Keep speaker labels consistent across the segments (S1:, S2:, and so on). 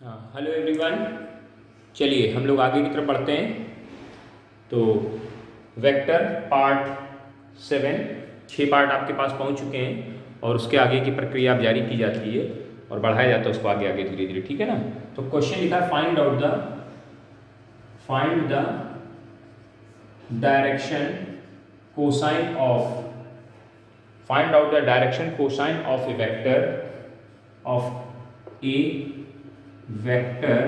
S1: हाँ, hello everyone. चलिए हम लोग आगे की तरफ बढ़ते हैं। तो वेक्टर पार्ट 7, 6 पार्ट आपके पास पहुंच चुके हैं और उसके आगे की प्रक्रिया अब जारी की जाती है और बढ़ाया जाता है उसको आगे आगे धीरे धीरे, ठीक है ना। तो क्वेश्चन लिखा है find the direction cosine of find out the direction cosine of A vector of A vector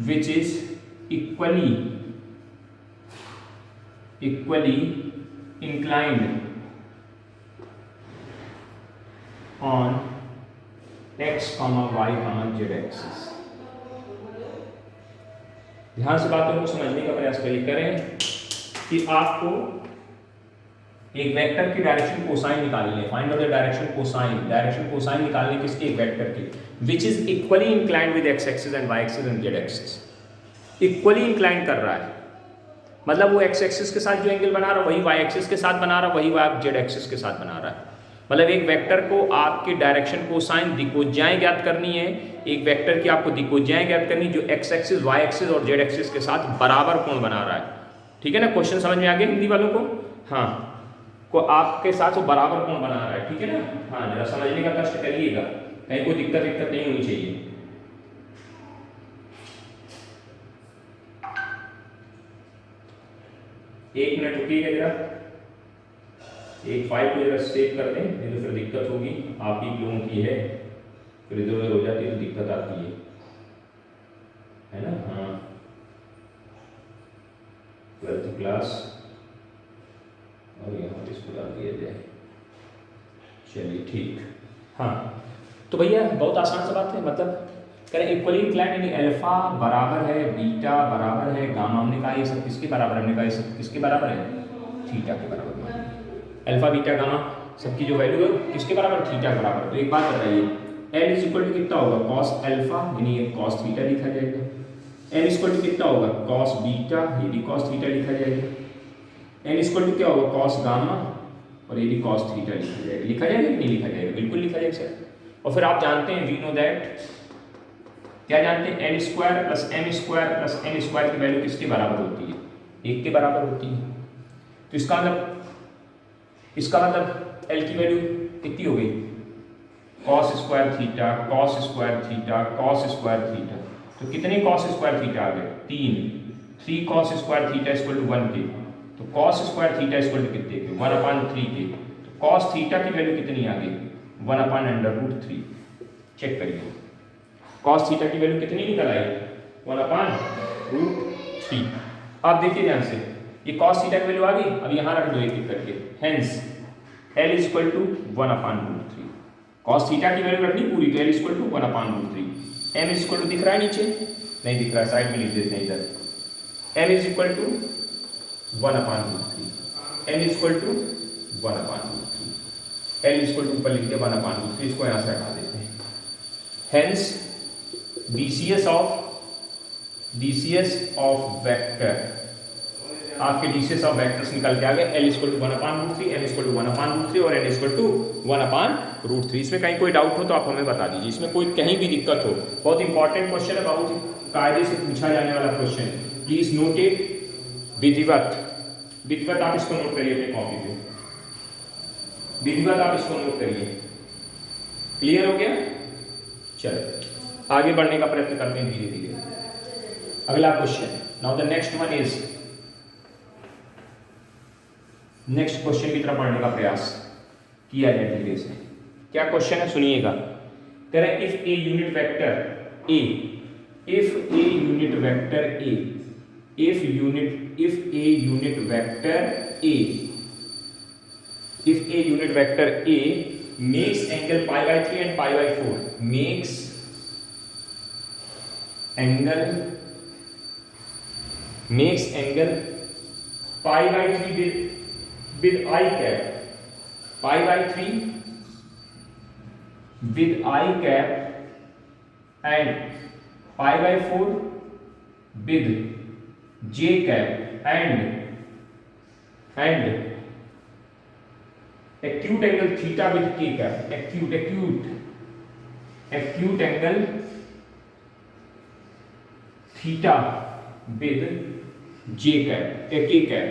S1: which is equally inclined on x, y, z axis। ध्यान से बातों को समझने का प्रयास करें कि आपको एक वेक्टर की डायरेक्शन कोसाइन निकालनी है। Find out the direction cosine निकालने किसकी, एक वेक्टर की which is equally inclined with x axis and y axis and z axis. Equally inclined कर रहा है मतलब वो एक्स एक्सिस के साथ जो एंगल बना रहा है वही वाई एक्सिस के साथ बना रहा है, वही जेड एक्सिस के साथ बना रहा है। मतलब एक वेक्टर को आपकी डायरेक्शन कोसाइन दिक्कोजाएं ज्ञात करनी है। एक वेक्टर की आपको दिक्कोजाएं ज्ञात करनी जो एक्स एक्सिस, वाई एक्सिस और जेड एक्सिस के साथ बराबर कोण बना रहा है। ठीक है ना, क्वेश्चन समझ में आ गया हिंदी वालों को? हाँ, को आपके साथ वो बराबर कोण बना रहा है, ठीक है ना। हाँ, जरा समझने का कष्ट करिएगा, कहीं कोई दिक्कत नहीं होनी चाहिए। एक मिनट रुकिएगा जरा, एक फाइल को जरा सेव कर दें, नहीं तो फिर दिक्कत होगी। आप ही लोगों की है, फिर इधर उधर हो जाती है तो दिक्कत आती है ना। हाँ, 12th क्लास और यहाँ पे इसको डाल दिया जाए। चलिए ठीक। हाँ, तो भैया बहुत आसान सा बात है। मतलब करें इक्वली इंक्लाइंड यानी अल्फा बराबर है बीटा बराबर है गामा। हमने कहा ये सब किसके बराबर है? हमने कहा ये सब किसके बराबर है? थीटा के बराबर। अल्फा बीटा गामा सबकी जो वैल्यू है किसके बराबर? थीटा के बराबर। तो एक बात बताइए, एल इज इक्वल टू कितना होगा? कॉस अल्फा, यानी ये कॉस थीटा लिखा जाएगा। एन इज इक्वल टू कितना होगा? कॉस बीटा, ये भी कॉस थीटा लिखा जाएगा। एन इज इक्वल टू क्या होगा? कॉस गामा, और ये भी कॉस थीटा लिखा जाएगा। लिखा जाएगा कि नहीं लिखा जाएगा? बिल्कुल लिखा जाएगा सर। और फिर आप जानते हैं, वी नो दैट, क्या जानते हैं? L square plus m square plus n square की वैल्यू किसके बराबर होती है? 1 के बराबर होती है। तो इसका मतलब एल की वैल्यू कितनी हो गई? Cos square theta, cos square theta, cos square theta. तो कितने कॉस स्क्वायर थीटा आ गए? 3 cos square theta equal to 1 के। तो cos square theta equal to कितने के? 1/3 के। तो कॉस थीटा की वैल्यू कितनी आ गई? 1/√3। चेक करिए, कॉस थीटा की वैल्यू कितनी निकल आई? 1/√3। अब देखिए ध्यान से, ये कॉस थीटा की वैल्यू आ गई। अब यहाँ रख दो एक एक करके। Hence l is equal to 1/√3। Cos theta की वैल्यू रखनी पूरी, तो l is equal to 1/√3। M is equal to दिख रहा है नीचे? नहीं दिख रहा है, साइड में लिख देते हैं इधर। M is equal to 1/√3। M is equal to 1/√3। L is equal to ऊपर लिख दिया 1/√3, इसको यहाँ से हटा देते हैं। हेंस DCS ऑफ वेक्टर, आपके DCS ऑफ वेक्टर्स निकल के आ गए। L equal to 1/√3, M equal to 1/√3 और N इक्वल टू 1/√3। इसमें कहीं कोई डाउट हो तो आप हमें बता दीजिए, इसमें कोई कहीं भी दिक्कत हो। बहुत इंपॉर्टेंट क्वेश्चन है, बहुत कायदे से पूछा जाने वाला क्वेश्चन है। प्लीज नोट इट विधिवत आप इसको नोट करिए अपनी कॉपी पे। विधिवत आप इसको नोट करिए। क्लियर हो गया? चलो आगे बढ़ने का प्रयत्न करते हैं धीरे धीरे। अगला question, now the next one is, next question की तरफ बढ़ने का प्रयास किया जाए धीरे से। क्या क्वेश्चन है सुनिएगा। कह रहे if A unit vector A, if A unit vector A, if A unit vector A makes angle π/3 and π/4, makes angle π/3 with I cap, π/3 with I cap and π/4 with J cap and acute angle theta with K cap, acute acute angle theta with j cap a k cap,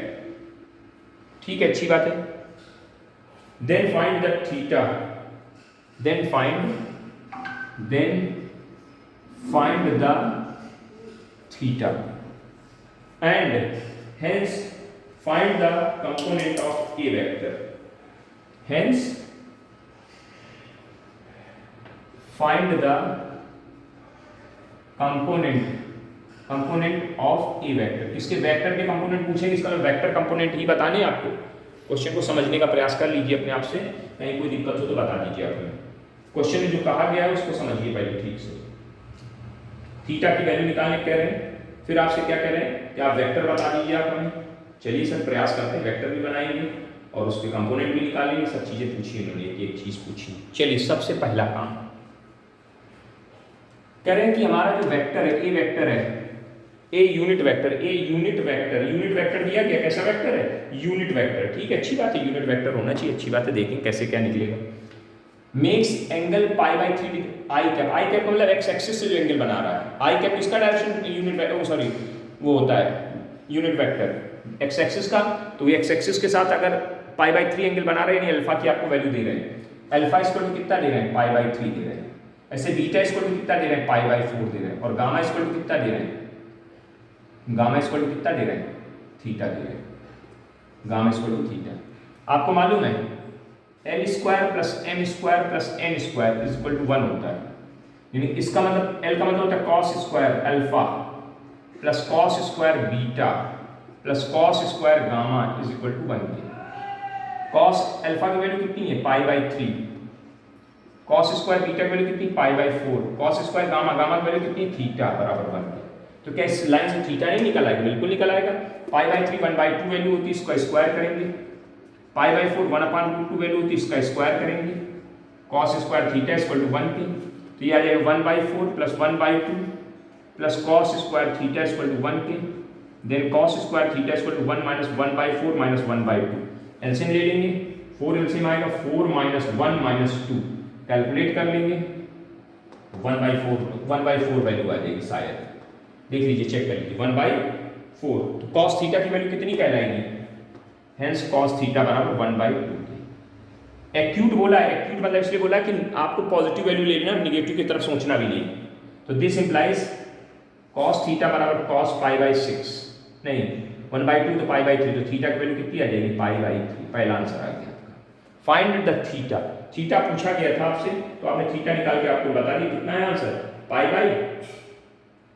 S1: ठीक है, अच्छी बात है। Then find the theta, then find the theta and hence find the component of a vector, hence find the component of a vector। इसके vector के component पूछेंगे, इसका vector component ही बताने आपको। क्वेश्चन को समझने का प्रयास कर लीजिए अपने आप से, कहीं कोई दिक्कत हो तो बता दीजिए आप हमें। क्वेश्चन में जो कहा गया है उसको समझिए पहले ठीक से। थीटा की वैल्यू निकालने कह रहे हैं, फिर आपसे क्या कह रहे हैं कि आप वेक्टर बता दीजिए आप हमें। चलिए सर प्रयास करते हैं, वेक्टर भी बनाएंगे और उसके कंपोनेंट भी निकालेंगे, सब चीजें पूछी उन्होंने, एक चीज पूछी। चलिए सबसे पहला काम कह रहे हैं कि हमारा जो वेक्टर है, ए वेक्टर है, ए यूनिट वेक्टर, ए यूनिट वेक्टर, यूनिट वेक्टर दिया गया, कैसा वेक्टर है, यूनिट वेक्टर, ठीक है, अच्छी बात है, यूनिट वेक्टर होना चाहिए, अच्छी बात है। देखें कैसे क्या निकलेगा। Makes angle π/3 with i cap, i cap मतलब एक्स एक्सिस से जो एंगल बना रहा है, आई कैप किसका डायरेक्शन, यूनिट वेक्टर, सॉरी वो होता है यूनिट वेक्टर एक्स एक्सिस का, तो ये एक्स एक्सिस के साथ अगर π/3 एंगल बना रहे हैं, यानी अल्फा की आपको वैल्यू दे रहे हैं, अल्फा इसको कितना दे रहे हैं, π/3 दे रहे हैं, ऐसे बीटा इसको कितना दे रहे हैं, π/4 दे रहे हैं, और गामा इसको कितना दे रहे हैं, गामा इसको कितना दे रहे हैं, थीटा दे रहे हैं, गामा इसको थीटा। आपको मालूम है L square plus M square plus N square is equal to 1 होता है, यानी इसका मतलब L का मतलब होता है cos square alpha plus cos square beta plus cos square gamma is equal to 1 के। कॉस अल्फा की वैल्यू कितनी है, π/3, कॉस स्क्वायर बीटा की वैल्यू कितनी, π/4, कॉस स्क्वायर गामा, गामा की वैल्यू कितनी, थीटा बराबर 1 के। तो क्या इस लाइन से थीटा नहीं निकल आएगा, बिल्कुल निकल आएगा। π/3 1/2 वैल्यू होती है, इसका स्क्वायर करेंगे, π/4 1/√2 वैल्यू होती है, इसका स्क्वायर करेंगे, cos square theta equal to 1 के, तो ये आ जाएगा 1/4 plus 1/2 plus cos square theta equal to 1 के, then cos square theta equal to 1 minus 1/4 minus 1/2, LCM ले लेंगे, 4 एलसीएम आएगा, 4 माइनस 1 माइनस 2 कैलकुलेट कर लेंगे, 1/4 वैल्यू आ जाएगी शायद, देख लीजिए चेक कर लीजिए, 1/4, तो cos थीटा की वैल्यू कितनी कहलाएगी, हेंस cos थीटा बराबर 1/2। एक्यूट बोला है, एक्यूट मतलब इसलिए बोला कि आपको पॉजिटिव वैल्यू लेना, निगेटिव की तरफ सोचना भी नहीं, तो दिस इंप्लाइज cos थीटा बराबर cos π/6, नहीं 1/2 तो π/3, तो थीटा की वैल्यू कितनी आ जाएगी, π/3, पहला आंसर आ गया आपका। फाइंड द थीटा, थीटा पूछा गया था आपसे, तो आपने थीटा निकाल के आपको बता दिया, कितना है आंसर,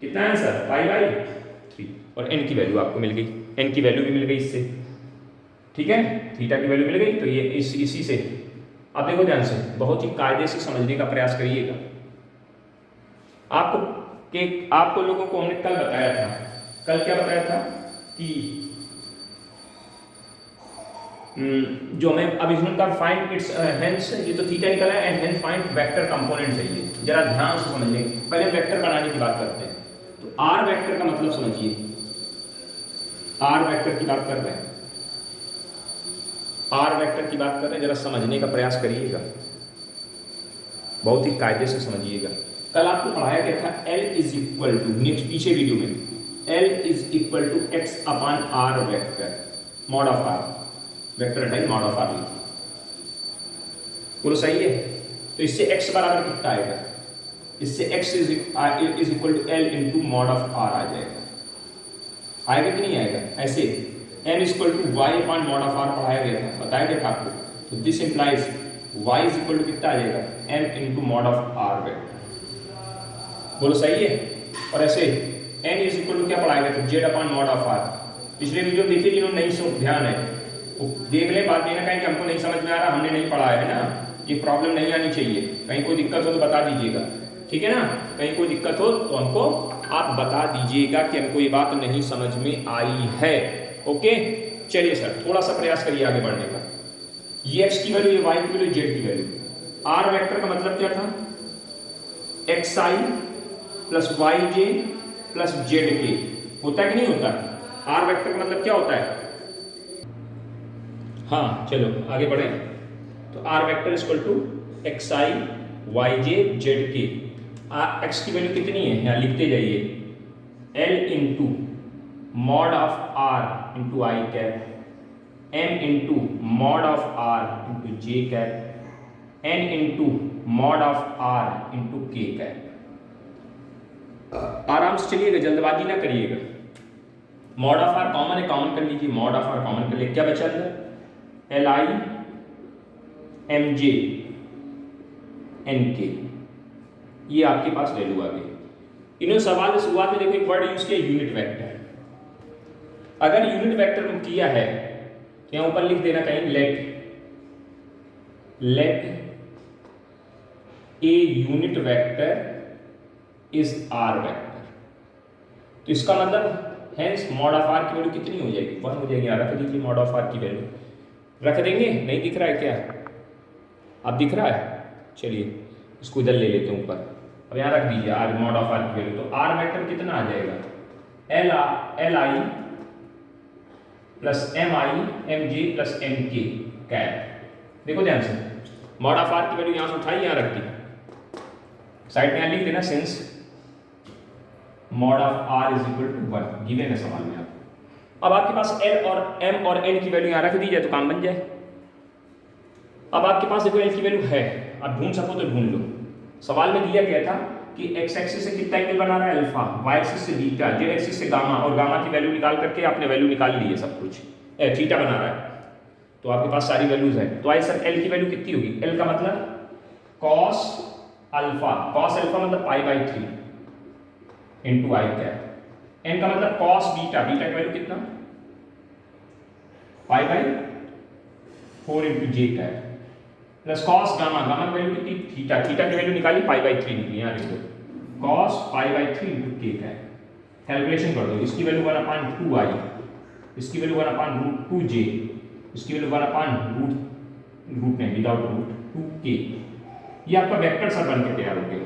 S1: कितना है आंसर, π/3, और n की वैल्यू आपको मिल गई, n की वैल्यू भी मिल गई इससे, ठीक है, थीटा की वैल्यू मिल गई, तो ये इसी से आप देखो ध्यान से, बहुत ही कायदे से समझने का प्रयास करिएगा। आपको लोगों को हमने कल बताया था, कल क्या बताया था कि जो हमें अब इसका फाइंड इट्स हेंस, ये तो थीटा निकला है, and hence find vector component चाहिए, जरा ध्यान से समझ लें, पहले वेक्टर बनाने की बात करते हैं। तो आर वेक्टर का मतलब समझिए, आर वेक्टर की बात कर रहे हैं, आर वेक्टर की बात कर रहे हैं, जरा समझने का प्रयास करिएगा, बहुत ही कायदे से समझिएगा। कल आपको पढ़ाया गया था L is equal to, next पीछे वीडियो में, L is equal to x upon r vector, mod of r, vector type mod of r लिखिए, बोलो सही है। तो इससे x बराबर कितना आएगा, इससे x is equal to L into mod of r आ जाएगा, आएगा कि नहीं आएगा, ऐसे m equal to y upon mod of r पढ़ाया गया था, बताया गया था आपको, तो this implies y is equal to कितना आ जाएगा, m into mod of r vector, बोलो सही है। और ऐसे n इज इक्वल टू क्या पढ़ाया गया था, z upon mod of r, पिछले वीडियो देखिए जिन्होंने नहीं सो ध्यान है वो देख ले, बात ये ना कहीं कि हमको नहीं समझ में आ रहा, हमने नहीं पढ़ा है ना, ये प्रॉब्लम नहीं आनी चाहिए, कहीं कोई दिक्कत हो तो बता दीजिएगा, ठीक है ना, कहीं कोई दिक्कत हो तो हमको आप बता दीजिएगा कि हमको ये बात नहीं समझ में आई है, ओके। चलिए सर थोड़ा सा प्रयास करिए आगे बढ़ने का, ये x की वैल्यू, ये y की वैल्यू, z की वैल्यू, r वेक्टर का मतलब क्या था, xi plus yj plus zk, होता है कि नहीं होता, r वेक्टर का मतलब क्या होता है, हाँ चलो आगे बढ़े, तो r vector equal to xi y j z के। एक्स की वैल्यू कितनी है, यहाँ लिखते जाइए, l into mod of r into i cap, m into mod of r into j cap, n into mod of r into k cap. आराम से चलिएगा, जल्दबाजी ना करिएगा। मॉड ऑफ आर कॉमन है, कॉमन कर लीजिए, मॉड ऑफ आर कॉमन कर लीजिए, क्या बचा अंदर, l i m j n k, ये आपके पास वैल्यू आ गई। इन्होंने सवाल में शुरुआत में देखो एक वर्ड यूज किया, यूनिट वेक्टर। अगर यूनिट वेक्टर में किया है तो यहां ऊपर लिख देना कहीं let a unit vector is r vector. तो इसका मतलब हेंस मॉड ऑफ आर की वैल्यू कितनी हो जाएगी, 1 हो जाएगी। रख दीजिए मॉड ऑफ आर की वैल्यू, रख देंगे, नहीं दिख रहा है क्या, अब दिख रहा है, चलिए इसको इधर ले लेते हैं ऊपर। अब यहाँ रख दीजिए आर मॉड ऑफ आर की वैल्यू, तो आर वेक्टर कितना आ जाएगा, l i plus m i m j plus m k cap. देखो ध्यान से, मॉड ऑफ आर की वैल्यू यहाँ से उठाई, यहाँ रख दी, साइड में यहाँ लिख देना since mod of r is equal to 1, given है सवाल में। अब आपके पास एल और एम और एन की वैल्यू यहाँ रख दी जाए तो काम बन जाए। अब आपके पास देखो एल की वैल्यू है, आप ढूंढ सको तो ढूंढ लो। सवाल में दिया गया था कि एक्स एक्सिस से कितना एंगल बना रहा है अल्फा, वाई एक्सिस से बीटा, जेड एक्सिस से गामा, और गामा की वैल्यू निकाल करके आपने वैल्यू निकाल ली है सब कुछ, थीटा बना रहा है, तो आपके पास सारी वैल्यूज है। तो आई सर एल की वैल्यू कितनी होगी, एल का मतलब कॉस अल्फा, कॉस अल्फा मतलब π/3 इंटू आई कैप, एन का मतलब कॉस बीटा, बीटा की वैल्यू कितना π/4 into j cap, plus cos gamma, gamma की वैल्यू कितनी थीटा, थीटा की वैल्यू निकाली π/3 निकली, यहाँ लिख दो cos π/3 into k cap. Calculation कर दो, इसकी वैल्यू 1/2i, इसकी वैल्यू 1/√2j, इसकी वैल्यू 1/रूट में विदाउट रूट 2k। ये आपका वेक्टर सर बन के तैयार हो गया।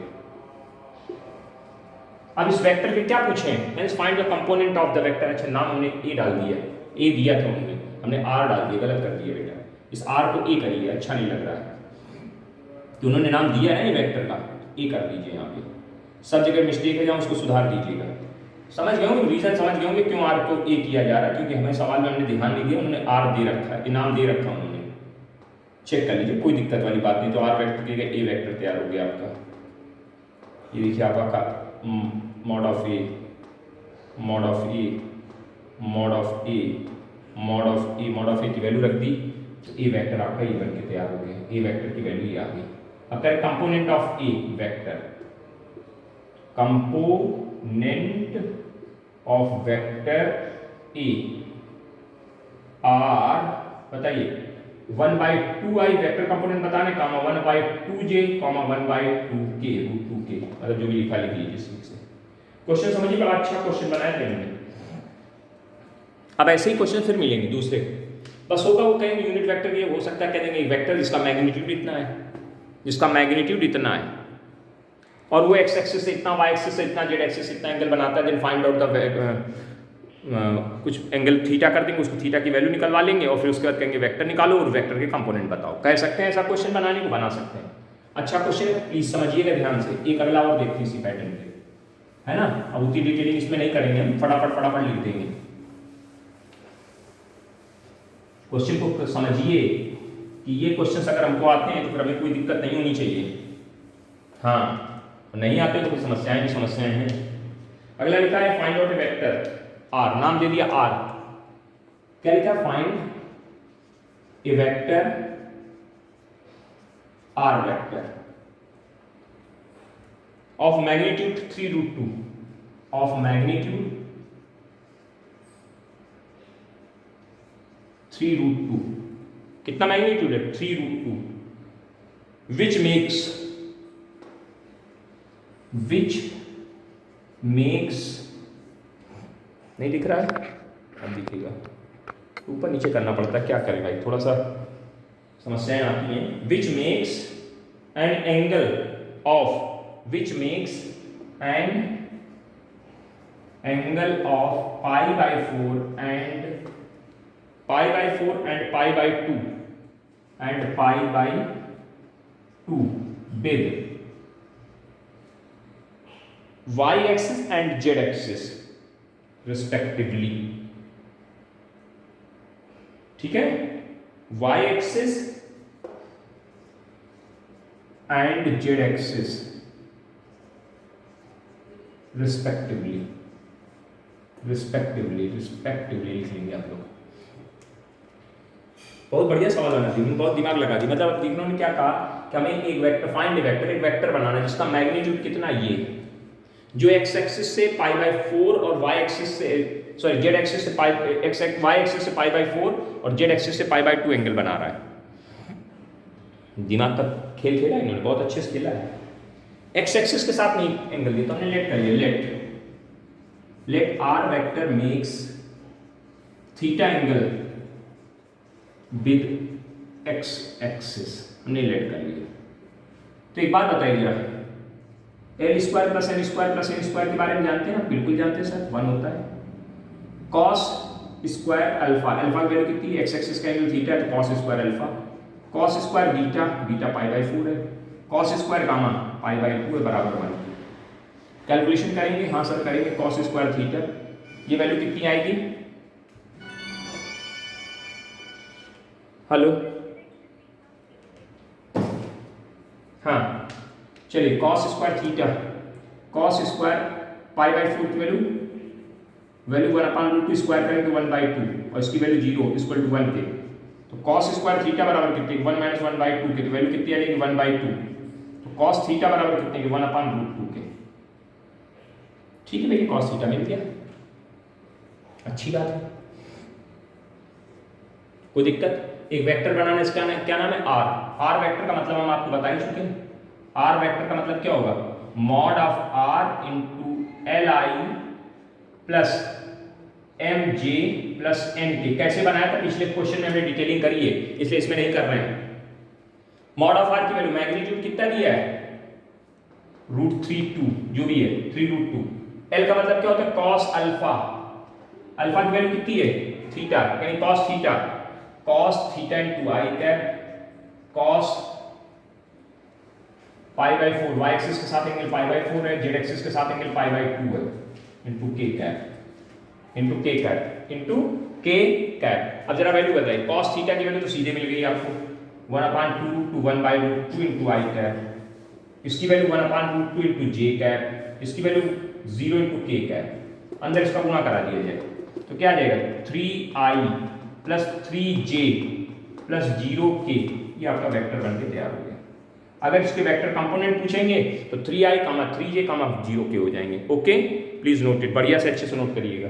S1: अब इस वेक्टर के क्या पूछे हैं, means find the component of the vector. अच्छा नाम हमने ए डाल दिया, ए दिया था हमने आर डाल दिया, गलत कर दिया बेटा, इस आर को ए करिए, अच्छा नहीं लग रहा है, तो उन्होंने नाम दिया है वेक्टर का, ए कर दीजिए। यहाँ पे सब जगह मिस्टेक है, जहाँ उसको सुधार दीजिएगा। समझ गए होंगे, रीजन समझ गए होंगे क्यों आर को ए किया जा रहा है, क्योंकि हमें सवाल में हमने ध्यान नहीं दिया, उन्होंने आर दे रखा है, इनाम दे रखा उन्होंने, चेक कर लीजिए, कोई दिक्कत वाली बात नहीं। तो आर वेक्टर की जगह ए वेक्टर तैयार हो गया आपका। ये देखिए आपका mod of a, mod of a, mod of a, mod of a, mod of a की वैल्यू रख दी, तो ए वेक्टर आपका ये बन के तैयार हो गया। ए वेक्टर की वैल्यू ये आ गई। अब करें component of A vector, component of vector A R, बताइए 1/2i वेक्टर कंपोनेंट बताने, 1/2j, 1/2k, √2k, मतलब जो भी लिखा लिख लीजिए ठीक से। क्वेश्चन समझिए, बड़ा अच्छा क्वेश्चन बनाया थे मैंने। अब ऐसे ही क्वेश्चन फिर मिलेंगे दूसरे, बस होगा वो कहेंगे यूनिट वेक्टर ये हो सकता है, कह देंगे वेक्टर जिसका मैग्नीट्यूड इतना है, जिसका मैग्नीट्यूड इतना है, और वो एक्स एक्सिस से इतना, वाई एक्सिस से इतना, जेड एक्सिस से इतना एंगल बनाता है, देन फाइंड आउट द कुछ एंगल थीटा कर देंगे, उसको थीटा की वैल्यू निकलवा लेंगे, और फिर उसके बाद कहेंगे वेक्टर निकालो और वेक्टर के कंपोनेंट बताओ। कह सकते हैं ऐसा क्वेश्चन बनाने को, बना सकते हैं। अच्छा क्वेश्चन है, प्लीज समझिएगा ध्यान से। एक अगला और देखते हैं इसी पैटर्न पे, है ना। अब उतनी डिटेलिंग इसमें नहीं करेंगे हम, फटाफट लिख देंगे। क्वेश्चन को समझिए कि ये क्वेश्चन अगर हमको आते हैं तो फिर हमें कोई दिक्कत नहीं होनी चाहिए। हाँ, नहीं आते तो कोई समस्याएं ही समस्याएं हैं। अगला लिखा है find out a vector r, नाम दे दिया आर। क्या लिखा, find a vector r vector of magnitude 3√2, of magnitude 3√2, कितना मैग्नीट्यूड है 3√2, विच मेक्स, नहीं दिख रहा है, अब दिखेगा, ऊपर नीचे करना पड़ता है, क्या करें भाई, थोड़ा सा समस्याएं आती हैं। Which makes an angle of, which makes an angle of π/4 and π/4 and π/2 and π/2 with y axis and z axis respectively. ठीक है, y axis and z axis respectively लिख लेंगे आप लोग। बहुत बढ़िया सवाल बना दी, बहुत दिमाग लगा दी। मतलब इन्होंने क्या कहा कि हमें एक वेक्टर, फाइंड एक वेक्टर बनाना है जिसका मैग्नीट्यूड कितना, ये जो एक्स एक्सिस से पाई बाई 4 और वाई एक्सिस से, सॉरी जेड एक्सिस से पाई, वाई एक्सिस से पाई बाई 4 और जेड एक्सिस से पाई बाई 2 एंगल बना रहा है। दिमाग का खेल खेला इन्होंने, बहुत अच्छे से खेला है। एक्स एक्सिस के साथ नहीं एंगल दिया तो हमने लेट कर लिया, let r vector makes theta angle with x axis, हमने लेट कर लिया। तो एक बात बताइए जरा, l square plus n square plus n square के बारे में जानते हैं ना? बिल्कुल जानते हैं सर, 1 होता है। कॉस स्क्वायर अल्फा, अल्फा की वैल्यू कितनी है? एक्स एक्सिस का एंगल थीटा है तो cos square alpha. Cos square beta, beta pi by 4 है। Cos square gamma pi by 2 है बराबर 1। कैलकुलेशन करेंगे, हाँ सर करेंगे। कॉस स्क्वायर थीटा, ये वैल्यू कितनी आएगी? हेलो, हाँ चलिए, cos square theta, cos square pi by 4 की वैल्यू 1/√2 स्क्वायर करेंगे 1/2 और इसकी वैल्यू 0 इक्वल टू 1 के। तो कॉस स्क्वायर थीटा बराबर कितने? 1 माइनस 1/2 के, तो वैल्यू कितनी आ जाएगी? 1/2। तो कॉस थीटा बराबर कितने के? 1/√2 के। ठीक है भैया, कॉस थीटा मिल गया, अच्छी बात है, कोई दिक्कत? एक वेक्टर बनाना, इसका क्या नाम है? आर। आर वेक्टर का मतलब हम आपको बता ही चुके हैं। आर वेक्टर का मतलब क्या होगा? Mod of r into l i plus m j plus n k. कैसे बनाया था? पिछले क्वेश्चन में हमने डिटेलिंग करी है, इसलिए इसमें नहीं कर रहे हैं। मॉड ऑफ आर की वैल्यू मैग्नीट्यूड कितना दिया है? √32 जो भी है, 3√2। एल का मतलब क्या होता है? Cos alpha. अल्फा की वैल्यू कितनी है? थीटा, यानी cos theta. Cos theta into i cap cos pi by 4, y axis के साथ एंगल पाई बाई 4 है, जेड एक्सिस के साथ एंगल पाई बाई 2 है, into k cap, into k cap, into k cap. अब जरा वैल्यू बताइए, कॉस थीटा की वैल्यू तो सीधे मिल गई आपको 1/2 टू 1/√2 इंटू आई कैप। इसकी वैल्यू 1/√2 इंटू जे कैप, इसकी वैल्यू 0 इंटू के कैप। अंदर इसका गुणा करा दिया जाए तो क्या आ जाएगा? 3i plus 3j plus 0k, ये आपका वेक्टर बन के तैयार हो गया। अगर इसके वेक्टर कंपोनेंट पूछेंगे तो 3i, 3j, 0k हो जाएंगे। ओके, प्लीज नोट इट, बढ़िया से अच्छे से नोट करिएगा।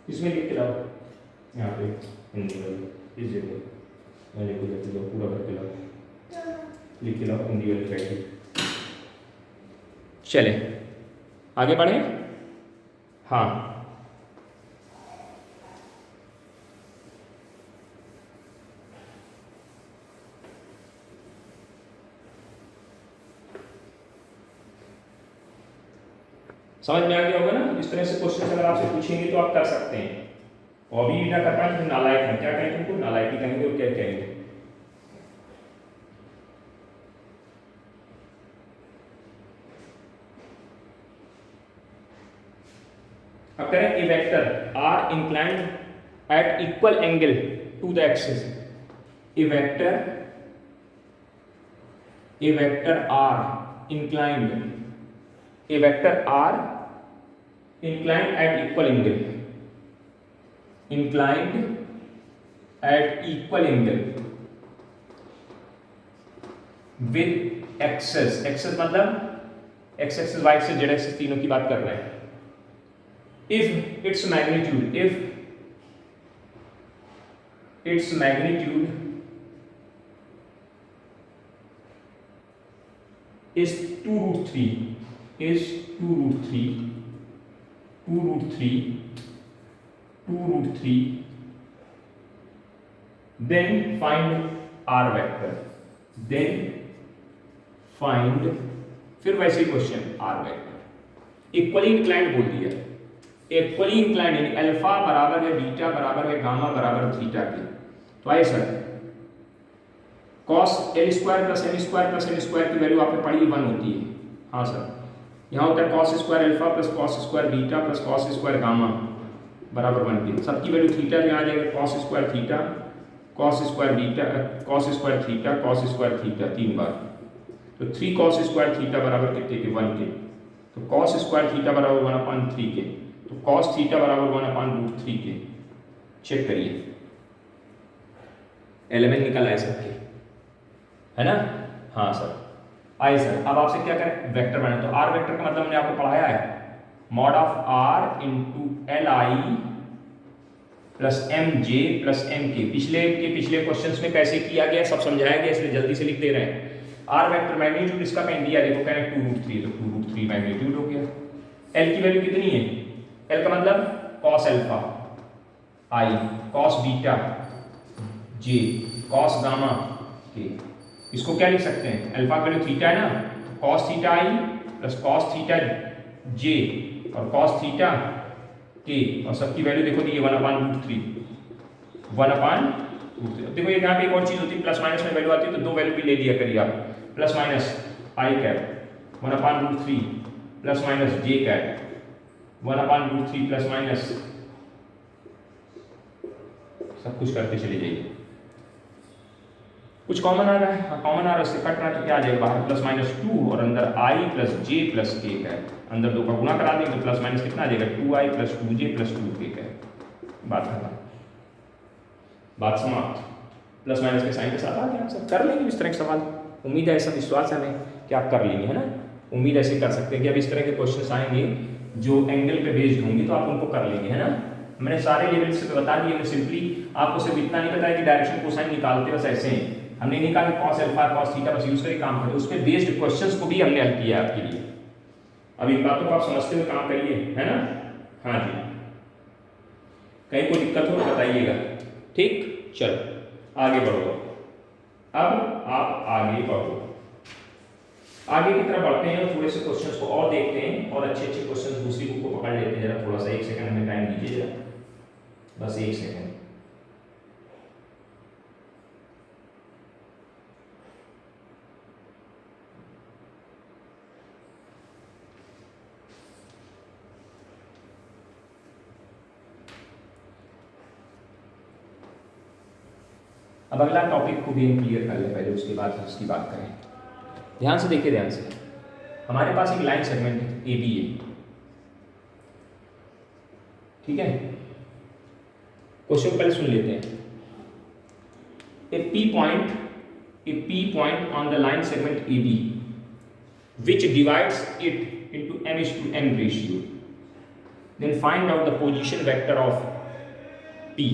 S1: इसमें लिख के लाओ, यहाँ पे हिंदी वाली इस जगह मैं लिख के लाओ, पूरा करके लाओ, लिख के लाओ हिंदी वाली साइड। चले आगे बढ़े। हाँ, समझ में आ गया होगा ना? इस तरह से क्वेश्चन अगर आपसे पूछेंगे तो आप कर सकते हैं, और भी ना कर पाए तो नालायक है। क्या कहेंगे तुमको? नालायक ही कहेंगे, और क्या कहेंगे? अब करें a vector are inclined at equal angle to the axis. A vector are inclined, a vector r inclined at equal angle, inclined at equal angle with axis, axis मतलब x axis, y axis, z axis तीनों की बात कर रहे हैं। if its magnitude, if its magnitude is 2 root 3 is 2 root 3 2 root 3 2 root 3, then find r vector, then find, फिर वैसे ही क्वेश्चन r वेक्टर। इक्वली इंक्लाइंड बोल दिया, इक्वली इंक्लाइंड यानी अल्फा बराबर है बीटा बराबर है गामा बराबर थीटा के। तो आइए sir, cos l square plus m square plus n square की वैल्यू आपने पढ़ी 1 होती है। हाँ सर, यहाँ होता है cos square alpha plus cos square beta plus cos square gamma बराबर 1 के। सबकी वैल्यू थीटा में आ जाएगा, cos square theta cos square beta cos square theta cos square theta 3 बार। तो 3 cos स्क्वायर थीटा बराबर कितने के 1 के। तो cos स्क्वायर थीटा बराबर 1/3 के। तो cos थीटा बराबर 1/√3 के। चेक करिए, एलिमेंट निकल आए सबके, है ना। हाँ सर, आइए सर अब आपसे क्या करें, वेक्टर बनाए। तो आर वेक्टर का मतलब हमने आपको पढ़ाया है, mod of r into l i plus m j plus m k. पिछले क्वेश्चंस में कैसे किया गया सब समझाया गया, इसलिए जल्दी से लिख दे रहे हैं। आर वेक्टर मैग्नीट्यूड इसका कहीं दिया, देखो कह रहे हैं 2√3, तो 2√3 मैग्नीट्यूड हो गया। एल की वैल्यू कितनी है, एल का मतलब cos alpha I cos beta J cos gamma के। इसको क्या लिख सकते हैं, अल्फा का वैल्यू थीटा है ना, कॉस थीटा आई प्लस कॉस थीटा जे और कॉस थीटा के, और सबकी वैल्यू देखो दी 1/√3 1/√3। देखो यहाँ पे एक और चीज होती है, प्लस माइनस में वैल्यू आती है तो दो वैल्यू भी ले लिया करिए आप, प्लस माइनस आई कैप 1/√3 प्लस माइनस जे कैप 1/√3 प्लस माइनस, सब कुछ करते चले जाइए। कुछ कॉमन आ रहा है, हाँ कॉमन आ रहा है, इससे कट रहा है तो क्या आ जाएगा बाहर, प्लस माइनस 2 और अंदर आई प्लस जे प्लस के का है। अंदर 2 का गुणा करा देंगे तो प्लस माइनस कितना आ जाएगा 2i plus 2j plus 2k का है। बात खत्म, बात समाप्त। प्लस माइनस के साइन के साथ आ गया आंसर। कर लेंगे इस तरह के सवाल, उम्मीद है ऐसा विश्वास है हमें कि आप कर लेंगे, है ना। उम्मीद ऐसे कर सकते हैं कि अब इस तरह के क्वेश्चन आएंगे जो एंगल पे बेस्ड होंगे तो आप उनको कर लेंगे, है ना। मैंने सारे लेवल्स पे बता दिए, मैं सिंपली आपको सिर्फ इतना नहीं बताया कि डायरेक्शन कोसाइन निकालते बस ऐसे हैं। हमने नहीं कहा कि कॉस अल्फा कॉस थीटा बस यूज करके काम करें, उस पर बेस्ड क्वेश्चंस को भी हमने हल किया आपके लिए। अब इन बातों को आप समझते हुए काम करिए, है ना। हाँ जी, कहीं कोई दिक्कत हो तो बताइएगा, ठीक। चलो आगे बढ़ो, अब आप आगे बढ़ो, आगे की तरफ बढ़ते हैं और थोड़े से क्वेश्चंस को और देखते हैं और अच्छे अच्छे क्वेश्चंस दूसरी बुक को पकड़ लेते हैं। जरा थोड़ा सा 1 सेकंड हमें टाइम दीजिए जरा, बस 1 सेकंड। अब अगला टॉपिक को भी हम क्लियर कर लें पहले, उसके बाद उसकी बात करें। ध्यान से देखिए, ध्यान से। हमारे पास एक लाइन सेगमेंट ए बी है, ठीक है। क्वेश्चन पहले सुन लेते हैं। A P point on the line segment A B which divides it into m/n ratio, then find out the position vector of P.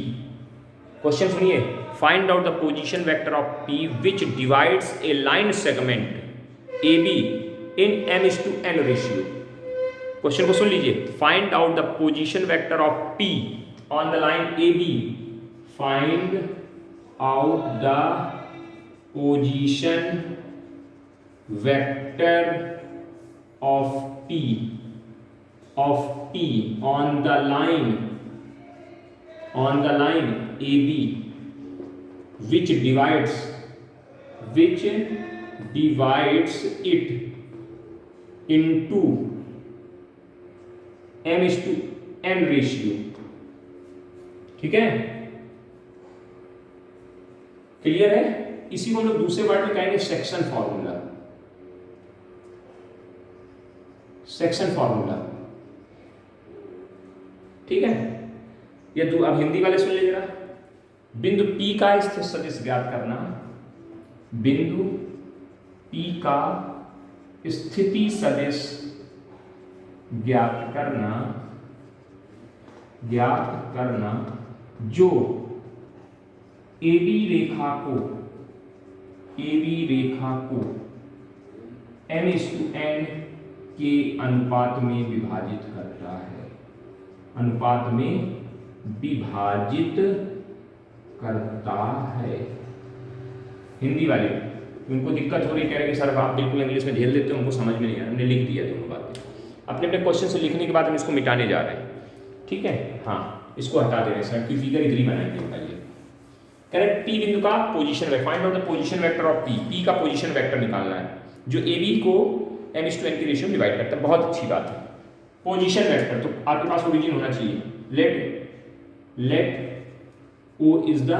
S1: Question सुनिए, find out the position vector of P which divides a line segment AB in m/n ratio। Question को सुन लीजिए, find out the position vector of P on the line AB, find out the position vector of P on the line AB which divides it into m/n ratio, ठीक है। Clear है। इसी को हम लोग दूसरे वर्ड में कहेंगे सेक्शन फॉर्मूला, सेक्शन फॉर्मूला, ठीक है। ये तू अब हिंदी वाले सुन ले जरा। बिंदु P का स्थित सदिश ज्ञात करना, बिंदु P का स्थिति सदिश ज्ञात करना जो AB रेखा को m/n के अनुपात में विभाजित करता है, अनुपात में विभाजित करता है। हिंदी वाले उनको दिक्कत हो रही, कह रहे कि सर आप बिल्कुल इंग्लिश में झेल लेते हो, उनको समझ में नहीं आया, हमने लिख दिया दोनों बातें। अपने अपने क्वेश्चन से लिखने के बाद हम इसको मिटाने जा रहे हैं, ठीक है। हाँ, इसको हटा दे रहे हैं सर, फिगर इधर ही बनाएंगे। बताइए, कह रहे P बिंदु का position vector, find out the position vector of P का पोजीशन वेक्टर निकालना है जो AB को m/n की रेशियो में डिवाइड करता है। बहुत अच्छी बात है। पोजीशन वेक्टर तो आपके पास ओरिजिन होना चाहिए। Let O is the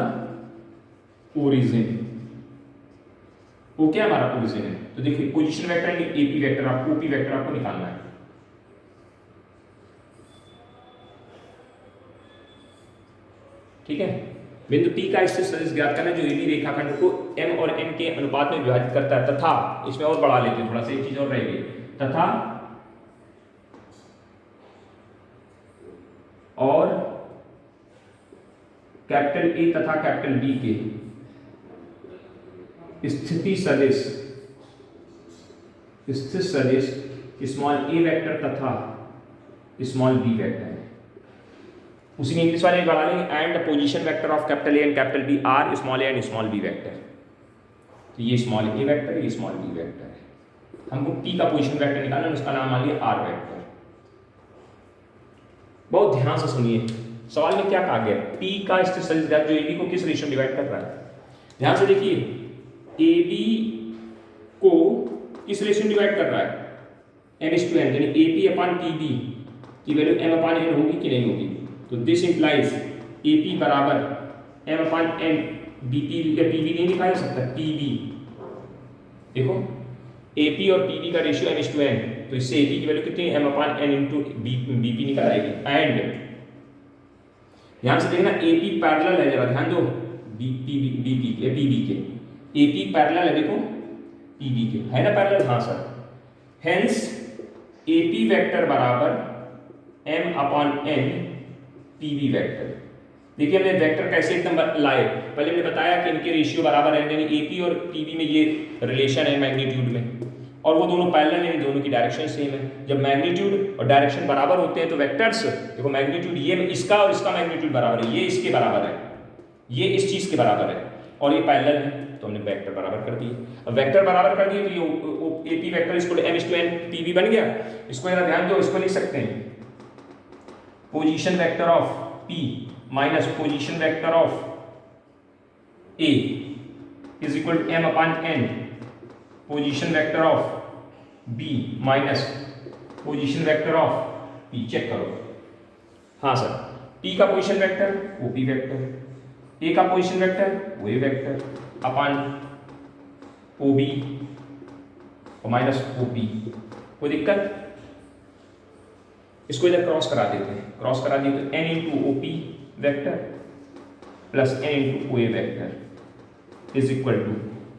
S1: origin, वो क्या हमारा ओरिजिन है। तो देखिए पोजीशन वेक्टर यानी AP वेक्टर, आपको OP वेक्टर आपको निकालना है। ठीक है, बिंदु P का इससे सदिश ज्ञात करना जो AB रेखाखंड को m और n के अनुपात में विभाजित करता है, तथा इसमें और बढ़ा लेते हैं थोड़ा सा, एक चीज और रहेगी, तथा और कैपिटल A तथा कैपिटल B के स्थिति सदिश स्मॉल a वेक्टर तथा स्मॉल b वेक्टर है। उसी में इंग्लिश वाले बढ़ा लेंगे, and the position vector of capital A and capital B are small a and small b vector. तो ये स्मॉल a वेक्टर, ये स्मॉल b वेक्टर है। हमको P का पोजीशन वेक्टर निकालना है, उसका नाम मान लिया r वेक्टर। बहुत ध्यान से सुनिए, सवाल में क्या कहा गया, P का स्थिति सदिश जो AB को किस रेशियो में डिवाइड कर रहा है। ध्यान से देखिए, AB को किस रेशियो में डिवाइड कर रहा है, m/n, यानी AP/PB की वैल्यू m/n होगी कि नहीं होगी। तो दिस इंप्लाइज AP बराबर m/n, BP या PB नहीं लिखा जा सकता, PB। देखो AP और PB का रेशियो m/n, तो इससे AP की वैल्यू कितनी है, m/n इंटू BP निकल आएगी। एंड ध्यान से देखना, AP पैरेलल है, जरा ध्यान दो PB के, AP पैरेलल है, देखो PB के, है ना पैरेलल। हाँ सर, हेंस AP वेक्टर बराबर m/n PB वेक्टर। देखिए हमने वेक्टर कैसे एकदम लाए, पहले हमने बताया कि इनके रेशियो बराबर है, यानी AP और PB में ये रिलेशन है मैग्नीट्यूड में, और वो दोनों पैरेलल हैं, दोनों की डायरेक्शन सेम है। जब मैग्नीट्यूड और डायरेक्शन बराबर होते हैं तो वेक्टर्स, देखो मैग्नीट्यूड ये इसका और इसका मैग्नीट्यूड बराबर है, ये इसके बराबर है, ये इस चीज के बराबर है, और ये पैरेलल है, तो हमने वेक्टर बराबर कर दिए। अब वेक्टर बराबर कर दिए तो ये AP वेक्टर इसको m/n PB बन गया। इसको जरा ध्यान दो, इसको लिख सकते हैं position vector of P minus position vector of A is equal to m/n position vector of B minus position vector of P। Check करो, हाँ सर, P का position vector OP vector, A का पोजीशन वेक्टर OA वेक्टर अपन OB और minus OP। कोई दिक्कत, इसको इधर क्रॉस करा देते हैं, क्रॉस करा दिए तो n into OP vector plus n into OA vector is equal to,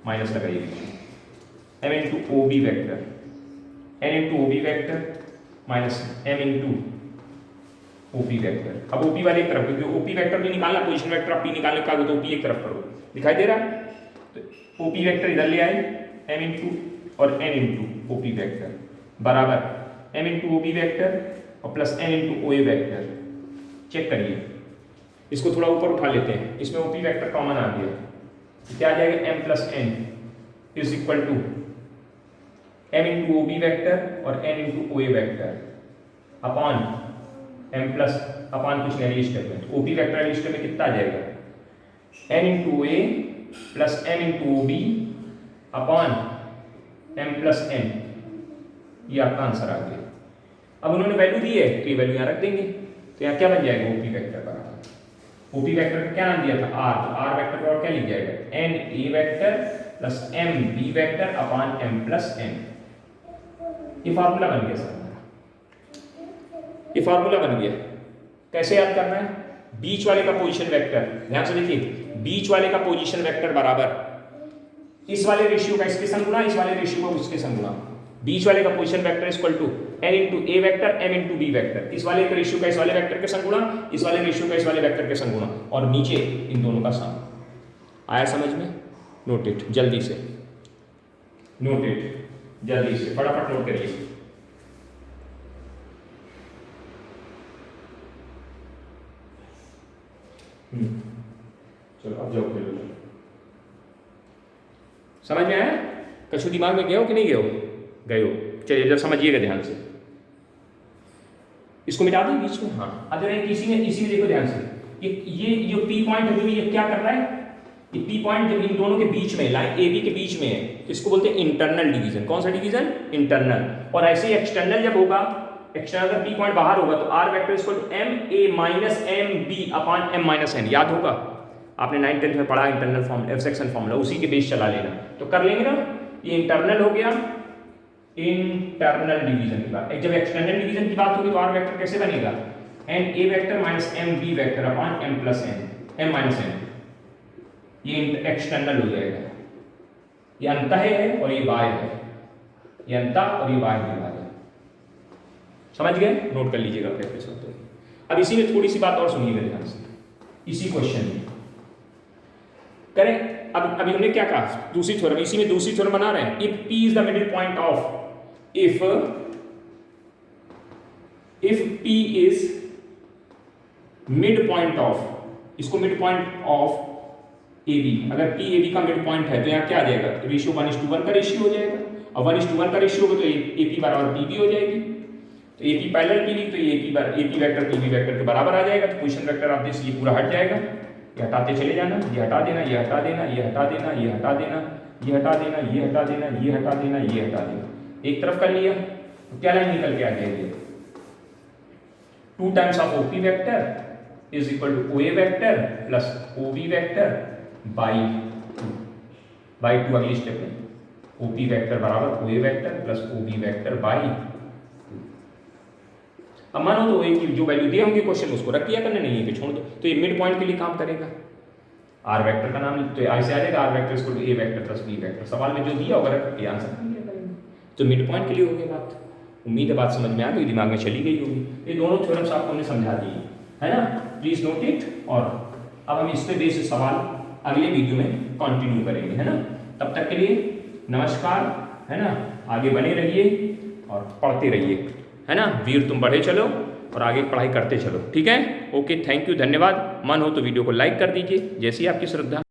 S1: minus लगाइए, m into OB vector, n into OB vector minus m into OP vector. अब OP वाले एक तरफ, क्योंकि OP वेक्टर भी निकालना, पोजीशन वेक्टर आप P निकालने का तो OP एक तरफ करो, दिखाई दे रहा है। तो OP वेक्टर इधर ले आए, m इंटू और n इंटू OP वेक्टर बराबर m इंटू OB वेक्टर और plus n into OA vector. Check करिए, इसको थोड़ा ऊपर उठा लेते हैं, इसमें OP वेक्टर कॉमन आ गया, क्या आ जाएगा, m plus n is equal to m into OB vector और n into OA vector upon m plus upon कुछ नहीं स्टेप में, OP वेक्टर स्टेप में कितना आ जाएगा, n into OA plus m into OB upon m plus n। ये आपका आंसर आ गया। अब उन्होंने वैल्यू दी है तो ये वैल्यू यहाँ रख देंगे, तो यहाँ क्या बन जाएगा, OP वेक्टर बराबर, OP वेक्टर का क्या नाम दिया था, R, तो R वेक्टर का और क्या लिख जाएगा, n A vector plus m B vector upon m plus n। ये फार्मूला बन गया सर, ये फार्मूला बन गया। कैसे याद करना है, बीच वाले का पोजीशन वेक्टर, ध्यान से देखिए, बीच वाले का पोजीशन वेक्टर बराबर इस वाले रेशियो का इसके संग गुणा, इस वाले रेशियो का इसके संग गुणा। बीच वाले का position vector equal to n into A vector m into B vector, इस वाले का रेशियो का इस वाले वेक्टर के संग गुणा, इस वाले रेशियो का इस वाले वेक्टर के संग गुणा, और नीचे इन दोनों का सम। आया समझ में? नोट इट जल्दी से, नोट इट जल्दी से, फटाफट नोट करिए। चलो अब जाओ खेलो। समझ में आया? कछु दिमाग में गए हो कि नहीं गए हो? गए हो। चलिए इधर समझिएगा ध्यान से, इसको मिटा दें बीच में। हाँ अगर इसी में देखो ध्यान से, ये जो पी पॉइंट है ये क्या कर रहा है? ये पी पॉइंट जब इन दोनों के बीच में, लाइन ए बी के बीच में है, इसको बोलते हैं इंटरनल डिवीजन। कौन सा डिवीजन? इंटरनल। और ऐसे ही एक्सटर्नल जब होगा, एक्सटर्नल अगर पी पॉइंट बाहर होगा तो r vector equal to m a minus m b upon m minus n. याद होगा, आपने 9th 10th में पढ़ा internal form of section formula, उसी के बेस चला लेना। तो कर लेंगे ना, ये इंटरनल हो गया, इंटरनल डिवीजन की बात। जब एक्सटर्नल डिवीजन की बात होगी तो आर वेक्टर कैसे बनेगा? M a vector minus m b vector upon m plus n, m minus n. ये एक्सटर्नल हो जाएगा। ये अंतः है और ये बाह्य है, ये अंतः और ये बाह्य विभाग है। समझ गए? नोट कर लीजिएगा प्रैक्टिस होते हैं। अब इसी में थोड़ी सी बात और सुनिएगा ध्यान से, इसी क्वेश्चन में करें। अब अभी हमने क्या कहा? दूसरी थ्योरम, इसी में दूसरी थ्योरम बना रहे हैं। If P is the middle point of, if P is midpoint of, इसको midpoint of AB, अगर P AB का midpoint है तो यहाँ क्या आ जाएगा? रेशियो 1:1 का रेशियो हो जाएगा, और 1:1 का रेशियो होगा तो AP बराबर PB हो जाएगी। तो AP पैरेलल PB, तो ये AP वेक्टर PB वेक्टर के बराबर आ जाएगा। तो पोजीशन वेक्टर आप देखिए ये पूरा हट जाएगा, ये हटाते चले जाना, ये हटा देना, ये हटा देना, ये हटा देना, ये हटा देना, ये हटा देना, ये हटा देना, ये हटा देना, ये हटा देना। एक तरफ कर लिया तो क्या लाइन निकल के आ जाएगी? 2 times of OP vector is equal to OA vector plus OB vector by 2। अगली स्टेप में OP वेक्टर बराबर OA vector plus OB vector by 2। अब मानो तो एक जो वैल्यू दिए होंगे क्वेश्चन उसको रख दिया करने, नहीं है कि छोड़ दो। तो ये मिड पॉइंट के लिए काम करेगा। आर वेक्टर का नाम तो ऐसे आ जाएगा, r vector equal to A vector plus B vector. सवाल में जो दिया होगा रख के आंसर कर लिया करेंगे। तो मिड पॉइंट के लिए हो गई बात। उम्मीद है बात समझ में आ गई, दिमाग में चली गई होगी। ये दोनों थ्योरम्स आपको हमने समझा दिए, है ना? Please note it. और अब हम इस पे बेस सवाल अगले वीडियो में कंटिन्यू करेंगे, है ना? तब तक के लिए नमस्कार, है ना? आगे बने रहिए और पढ़ते रहिए, है ना? वीर तुम बढ़े चलो और आगे पढ़ाई करते चलो, ठीक है? ओके, थैंक यू, धन्यवाद। मन हो तो वीडियो को लाइक कर दीजिए, जैसी आपकी श्रद्धा।